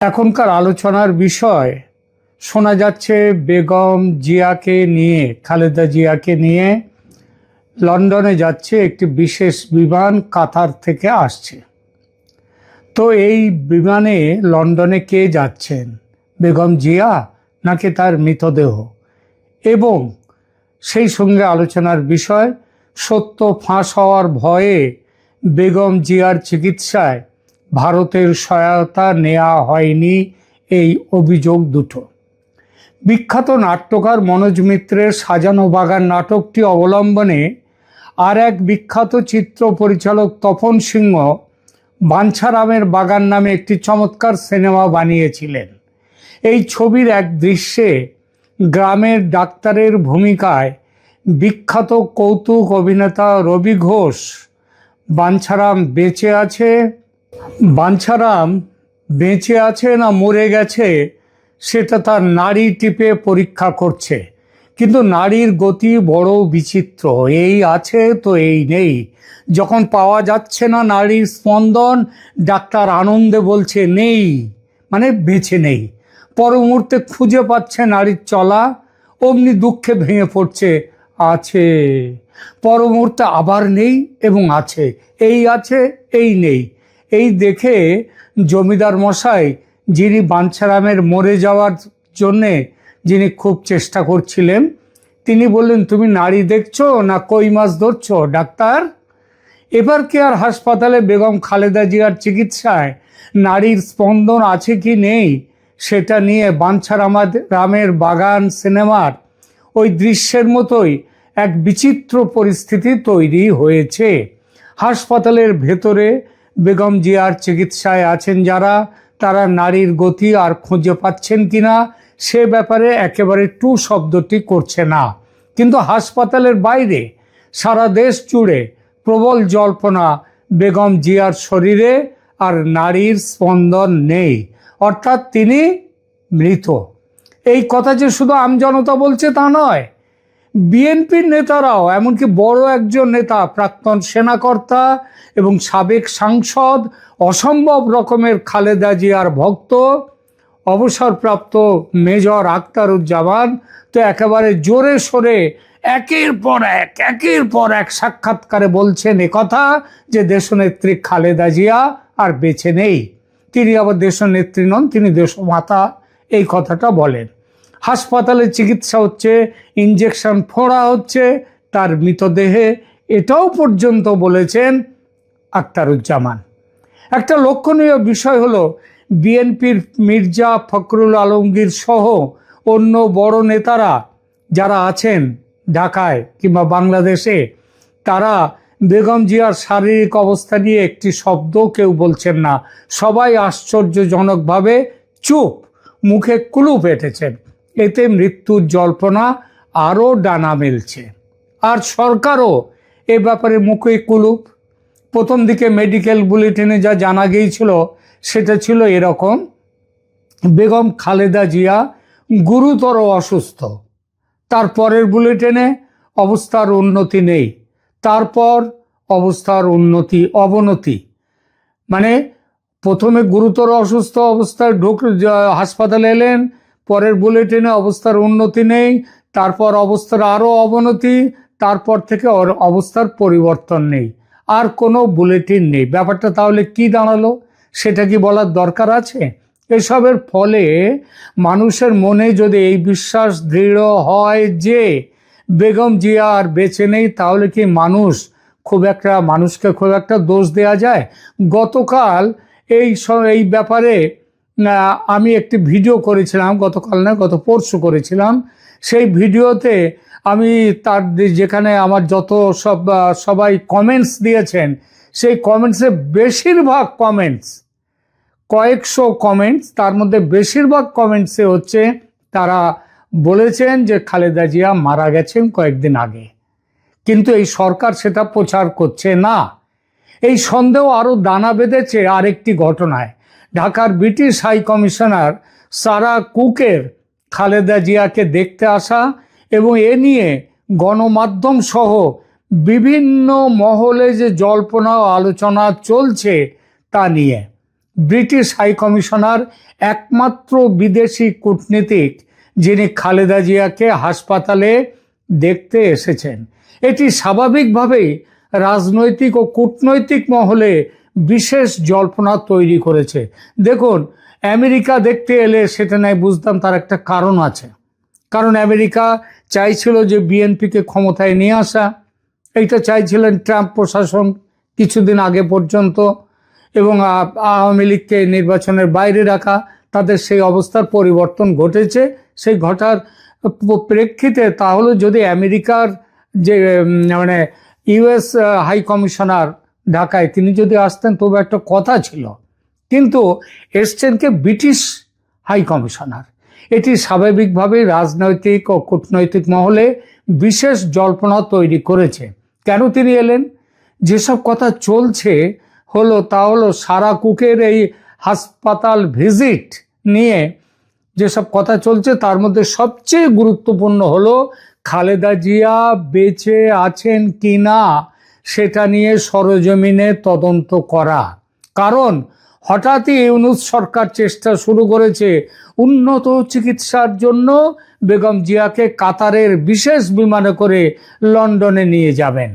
এখনকার আলোচনার বিষয় শোনা যাচ্ছে বেগম জিয়াকে নিয়ে, খালেদা জিয়াকে নিয়ে লন্ডনে যাচ্ছে একটি বিশেষ বিমান, কাতার থেকে আসছে। তো এই বিমানে লন্ডনে কে যাচ্ছেন, বেগম জিয়া নাকি তার মৃতদেহ? এবং সেই সঙ্গে আলোচনার বিষয় সত্য ফাঁস হওয়ার ভয়ে বেগম জিয়ার চিকিৎসায় ভারতের সহায়তা নেওয়া হয়নি, এই অভিযোগ দুটো। বিখ্যাত নাট্যকার মনোজ মিত্রের সাজানো বাগান নাটকটি অবলম্বনে আর এক বিখ্যাত চিত্র পরিচালক তপন সিংহ বাঞ্ছারামের বাগান নামে একটি চমৎকার সিনেমা বানিয়েছিলেন। এই ছবির এক দৃশ্যে গ্রামের ডাক্তারের ভূমিকায় বিখ্যাত কৌতুক অভিনেতা রবি ঘোষ বাঞ্ছারাম বেঁচে আছে না মরে গেছে সেটা তার নাড়ি টিপে পরীক্ষা করছে। কিন্তু নাড়ির গতি বড় বিচিত্র, এই আছে তো এই নেই। যখন পাওয়া যাচ্ছে না নাড়ির স্পন্দন, ডাক্তার আনন্দে বলছে নেই, মানে বেঁচে নেই। পর মুহূর্তে খুঁজে পাচ্ছে নাড়ির চলা, অমনি দুঃখে ভেঙে পড়ছে আছে। পর মুহূর্তে আবার নেই এবং আছে, এই আছে এই নেই। এই দেখে জমিদার মশাই, যিনি বাঞ্ছারামের মরে যাওয়ার জন্যে যিনি খুব চেষ্টা করছিলেন, তিনি বললেন, তুমি নাড়ি দেখছো না কই মাছ ধরছো ডাক্তার? এবার কি আর হাসপাতালে বেগম খালেদা জিয়ার চিকিৎসায় নাড়ির স্পন্দন আছে কি নেই সেটা নিয়ে বাঞ্ছারামের বাগান সিনেমার ওই দৃশ্যের মতোই এক বিচিত্র পরিস্থিতি তৈরি হয়েছে। হাসপাতালের ভেতরে বেগম জিয়ার চিকিৎসায় আছেন যারা, তারা নাড়ির গতি আর খুঁজে পাচ্ছেন কিনা সে ব্যাপারে একেবারে টু শব্দটি করছে না। কিন্তু হাসপাতালের বাইরে সারা দেশ জুড়ে প্রবল জল্পনা, বেগম জিয়ার শরীরে আর নাড়ির স্পন্দন নেই, অর্থাৎ তিনি মৃত। এই কথা যে শুধু আমজনতা বলছে তা নয়, বিএনপির নেতারাও, এমনকি বড় একজন নেতা, প্রাক্তন সেনাকর্তা এবং সাবেক সাংসদ, অসম্ভব রকমের খালেদা জিয়ার ভক্ত, অবসরপ্রাপ্ত মেজর আখতারুজ্জামান তো একেবারে জোরে সোরে একের পর এক সাক্ষাৎকারে বলছেন একথা যে দেশনেত্রী খালেদা জিয়া আর বেঁচে নেই। তিনি আবার দেশনেত্রী নন, তিনি দেশমাতা, এই কথাটা বলেন। হাসপাতালে চিকিৎসা হচ্ছে, ইঞ্জেকশন ফোড়া হচ্ছে তার মৃতদেহে, এটাও পর্যন্ত বলেছেন আখতারুজ্জামান। একটা লক্ষণীয় বিষয় হলো, বিএনপির মির্জা ফখরুল আলমগীর সহ অন্য বড় নেতারা যারা আছেন ঢাকায় কিংবা বাংলাদেশে, তারা বেগম জিয়ার শারীরিক অবস্থা নিয়ে একটি শব্দ কেউ বলছেন না। সবাই আশ্চর্যজনকভাবে চুপ, মুখে কুলুপ এঁটেছেন। এতে মৃত্যুর জল্পনা আরও ডানা মেলছে। আর সরকারও এ ব্যাপারে মুখে কুলুপ। প্রথম দিকে মেডিকেল বুলেটিনে যা জানা গিয়েছিল সেটা ছিল এরকম: বেগম খালেদা জিয়া গুরুতর অসুস্থ। তারপরের বুলেটিনে অবস্থার উন্নতি নেই, তারপর অবস্থার অবনতি। মানে প্রথমে গুরুতর অসুস্থ অবস্থায় হাসপাতালে এলেন, পরের বুলেটিনে অবস্থার উন্নতি নেই, তারপর অবস্থার আরও অবনতি, তারপর থেকে অবস্থার পরিবর্তন নেই, আর কোনো বুলেটিন নেই। ব্যাপারটা তাহলে কি দাঁড়ালো সেটা কি বলার দরকার আছে? এসবের ফলে মানুষের মনে যদি এই বিশ্বাস দৃঢ় হয় যে বেগম জিয়া আর বেঁচে নেই, তাহলে কি মানুষকে খুব একটা দোষ দেয়া যায়? গতকাল এই ব্যাপারে আমি একটি ভিডিও করেছিলাম, গত পরশু করেছিলাম। সেই ভিডিওতে আমি তার যেখানে আমার সবাই কমেন্টস দিয়েছেন, সেই কমেন্টসে বেশিরভাগ কমেন্টস, কয়েকশো কমেন্টস, তার মধ্যে বেশিরভাগ কমেন্টসে হচ্ছে তারা বলেছেন যে খালেদা জিয়া মারা গেছেন কয়েকদিন আগে। কিন্তু এই সরকার সেটা প্রচার করছে না। এই সন্দেহ আরও দানা বেঁধেছে আরেকটি ঘটনায়। ঢাকার ব্রিটিশ হাই কমিশনার সারা কুকের খালেদা জিয়াকে দেখতে আসা এবং এ নিয়ে গণমাধ্যম সহ বিভিন্ন মহলে যে জল্পনা ও আলোচনা চলছে তা নিয়ে ব্রিটিশ হাই কমিশনার একমাত্র বিদেশি কূটনীতিক যিনি খালেদা জিয়াকে হাসপাতালে দেখতে এসেছেন। এটি স্বাভাবিকভাবেই রাজনৈতিক ও কূটনৈতিক মহলে বিশেষ জল্পনা তৈরি করেছে। দেখুন, আমেরিকা দেখতে এলে সেটা নয় বুঝতাম, তার একটা কারণ আছে। কারণ আমেরিকা চাইছিল যে বিএনপিকে ক্ষমতায় নিয়ে আসা, এইটা চাইছিলেন ট্রাম্প প্রশাসন কিছুদিন আগে পর্যন্ত, এবং আওয়ামী লীগকে নির্বাচনের বাইরে রাখা। তাদের সেই অবস্থার পরিবর্তন ঘটেছে। সেই ঘটার প্রেক্ষিতে তাহলে যদি আমেরিকার যে মানে ইউএস হাই কমিশনার ঢাকায় তিনি যদি আসতেন তবে একটা কথা ছিল, কিন্তু এসছেন কে ব্রিটিশ হাই কমিশনার। এটি স্বাভাবিকভাবেই রাজনৈতিক ও কূটনৈতিক মহলে বিশেষ জল্পনা তৈরি করেছে। কেন তিনি এলেন? যেসব কথা চলছে তা হলো সারা কুকের এই হাসপাতাল ভিজিট নিয়ে যেসব কথা চলছে তার মধ্যে সবচেয়ে গুরুত্বপূর্ণ হলো খালেদা জিয়া বেঁচে আছেন কিনা সেটা নিয়ে সরেজমিনে তদন্ত করা। কারণ হঠাৎই ইউনূস সরকার চেষ্টা শুরু করেছে উন্নত চিকিৎসার জন্য বেগম জিয়াকে কাতারের বিশেষ বিমানে করে লন্ডনে নিয়ে যাবেন।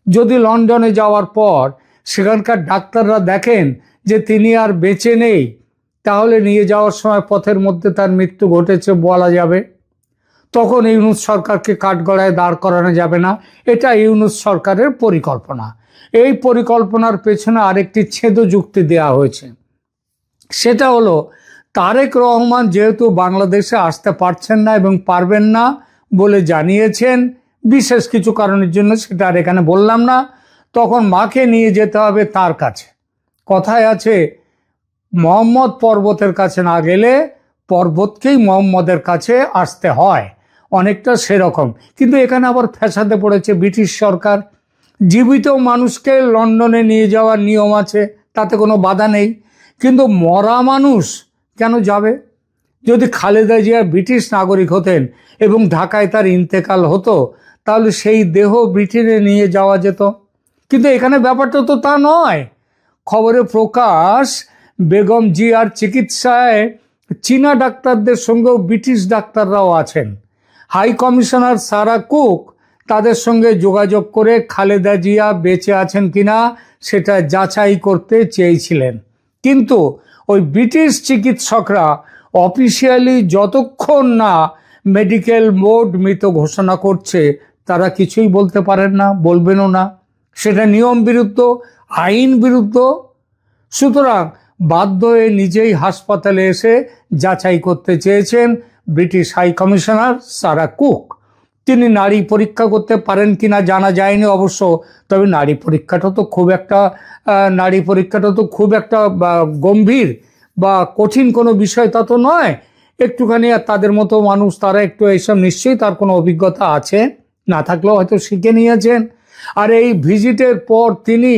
যদি লন্ডনে যাওয়ার পর সেখানকার ডাক্তাররা দেখেন যে তিনি আর বেঁচে নেই, তাহলে নিয়ে যাওয়ার সময় পথের মধ্যে তার মৃত্যু ঘটেছে বলা যাবে। তখন ইউনূস সরকারকে কাঠগড়ায় দাঁড় করানো যাবে না। এটা ইউনূস সরকারের পরিকল্পনা। এই পরিকল্পনার পেছনে আরেকটি ছেদ যুক্তি দেওয়া হয়েছে। সেটা হলো তারেক রহমান যেহেতু বাংলাদেশে আসতে পারছেন না এবং পারবেন না বলে জানিয়েছেন বিশেষ কিছু কারণের জন্য, সেটা আর এখানে বললাম না, তখন মাকে নিয়ে যেতে হবে তার কাছে। কথায় আছে মোহাম্মদ পর্বতের কাছে না গেলে পর্বতকেই মোহাম্মদের কাছে আসতে হয়, অনেকটা সেরকম। কিন্তু এখানে আবার ফ্যাসাদে পড়েছে ব্রিটিশ সরকার। জীবিত মানুষকে লন্ডনে নিয়ে যাওয়ার নিয়ম আছে, তাতে কোনো বাধা নেই, কিন্তু মরা মানুষ কেন যাবে? যদি খালেদা জিয়া ব্রিটিশ নাগরিক হতেন এবং ঢাকায় তার ইন্তেকাল হতো তাহলে সেই দেহ ব্রিটেনে নিয়ে যাওয়া যেত। কিন্তু এখানে ব্যাপারটা তো তা নয়। খবরে প্রকাশ বেগম জিয়ার চিকিৎসায় চীনা ডাক্তারদের সঙ্গেও ব্রিটিশ ডাক্তাররাও আছেন। হাই কমিশনার সারা কুক তাদের সঙ্গে যোগাযোগ করে খালেদা জিয়া বেঁচে আছেন কিনা সেটা যাচাই করতে চেয়েছিলেন। কিন্তু ওই ব্রিটিশ চিকিৎসকরা অফিসিয়ালি যতক্ষণ না মেডিকেল বোর্ড মৃত ঘোষণা করছে তারা কিছুই বলতে পারেন না, বলবেনও না। সেটা নিয়ম বিরুদ্ধ, আইন বিরুদ্ধ। সুতরাং বাধ্য হয়ে নিজেই হাসপাতালে এসে যাচাই করতে চেয়েছেন British high commissioner Sarah Cook. তিনি নাড়ি পরীক্ষা করতে পারেন কিনা জানা যায়নি অবশ্য, তবে নাড়ি পরীক্ষাটা তো খুব একটা গম্ভীর বা কঠিন কোনো বিষয় তা তো নয়। একটুখানি আর তাদের মতো মানুষ, তারা একটু এইসব নিশ্চয়ই তার কোনো অভিজ্ঞতা আছে, না থাকলেও হয়তো শিখে নিয়েছেন। আর এই ভিজিটের পর তিনি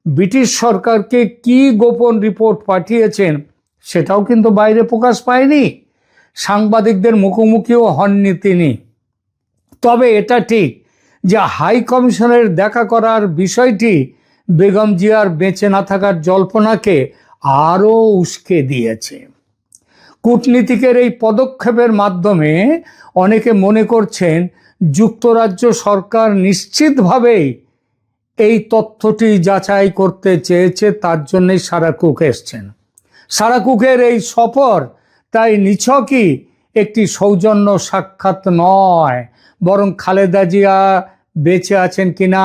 ব্রিটিশ সরকারকে কি গোপন রিপোর্ট পাঠিয়েছেন সেটাও কিন্তু বাইরে প্রকাশ পায়নি, সাংবাদিকদের মুখোমুখিও হননি তিনি। তবে এটা ঠিক যে হাই কমিশনের দেখা করার বিষয়টি বেগম জিয়ার বেঁচে না থাকার জল্পনাকে আরও উস্কে দিয়েছে। কূটনীতিকের এই পদক্ষেপের মাধ্যমে অনেকে মনে করছেন যুক্তরাজ্য সরকার নিশ্চিতভাবেই এই তথ্যটি যাচাই করতে চেয়েছে, তার জন্যই সারা কুক এসছেন। সারা কুকের এই সফর তাই নিছকই একটি সৌজন্য সাক্ষাৎ নয়, বরং খালেদা জিয়া বেঁচে আছেন কিনা,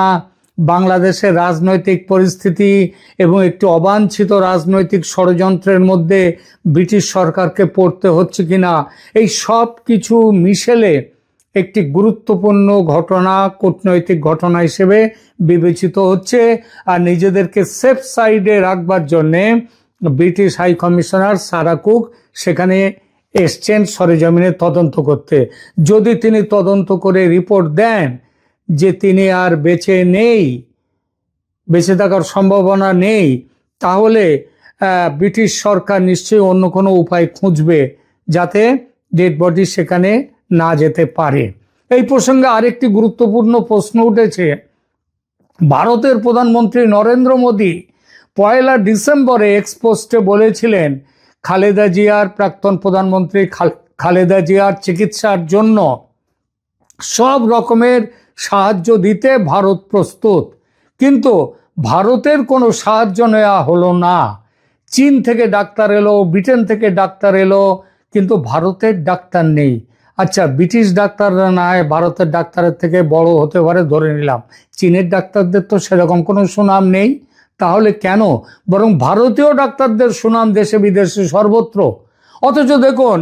বাংলাদেশের রাজনৈতিক পরিস্থিতি এবং একটি অবাঞ্ছিত রাজনৈতিক ষড়যন্ত্রের মধ্যে ব্রিটিশ সরকারকে পড়তে হচ্ছে কিনা, এই সব কিছু মিশেলে একটি গুরুত্বপূর্ণ ঘটনা, কূটনৈতিক ঘটনা হিসেবে বিবেচিত হচ্ছে। আর নিজেদেরকে সেফ সাইডে রাখবার জন্যে British high commissioner Sarah Cook সেখানে এসছেন সরেজমিনে তদন্ত করতে। যদি তিনি তদন্ত করে রিপোর্ট দেন যে তিনি আর বেঁচে নেই, বেঁচে থাকার সম্ভাবনা নেই, তাহলে ব্রিটিশ সরকার নিশ্চয়ই অন্য কোনো উপায় খুঁজবে যাতে ডেড বডি সেখানে না যেতে পারে। এই প্রসঙ্গে আরেকটি গুরুত্বপূর্ণ প্রশ্ন উঠেছে। ভারতের প্রধানমন্ত্রী নরেন্দ্র মোদী পয়লা ডিসেম্বরে এক্সপোস্টে বলেছিলেন খালেদা জিয়ার, প্রাক্তন প্রধানমন্ত্রী খালেদা জিয়ার চিকিৎসার জন্য সব রকমের সাহায্য দিতে ভারত প্রস্তুত। কিন্তু ভারতের কোনো সাহায্য নেওয়া হলো না। চীন থেকে ডাক্তার এলো, ব্রিটেন থেকে ডাক্তার এলো, কিন্তু ভারতের ডাক্তার নেই। আচ্ছা, ব্রিটিশ ডাক্তাররা না হয় ভারতের ডাক্তারের থেকে বড় হতে পারে ধরে নিলাম, চীনের ডাক্তারদের তো সেরকম কোনো সুনাম নেই। তাহলে কেন? বরং ভারতীয় ডাক্তারদের সুনাম দেশে বিদেশে সর্বত্র। অথচ দেখুন,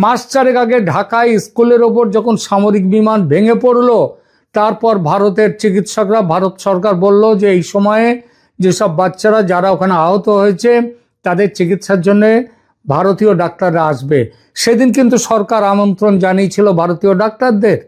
মাস চারেক আগে ঢাকায় স্কুলের ওপর যখন সামরিক বিমান ভেঙে পড়লো, তারপর ভারতের চিকিৎসকরা, ভারত সরকার বলল যে এই সময়ে যেসব বাচ্চারা যারা ওখানে আহত হয়েছে তাদের চিকিৎসার জন্য ভারতীয় ডাক্তাররা আসবে। সেদিন কিন্তু সরকার আমন্ত্রণ জানিয়েছিল ভারতীয় ডাক্তারদের।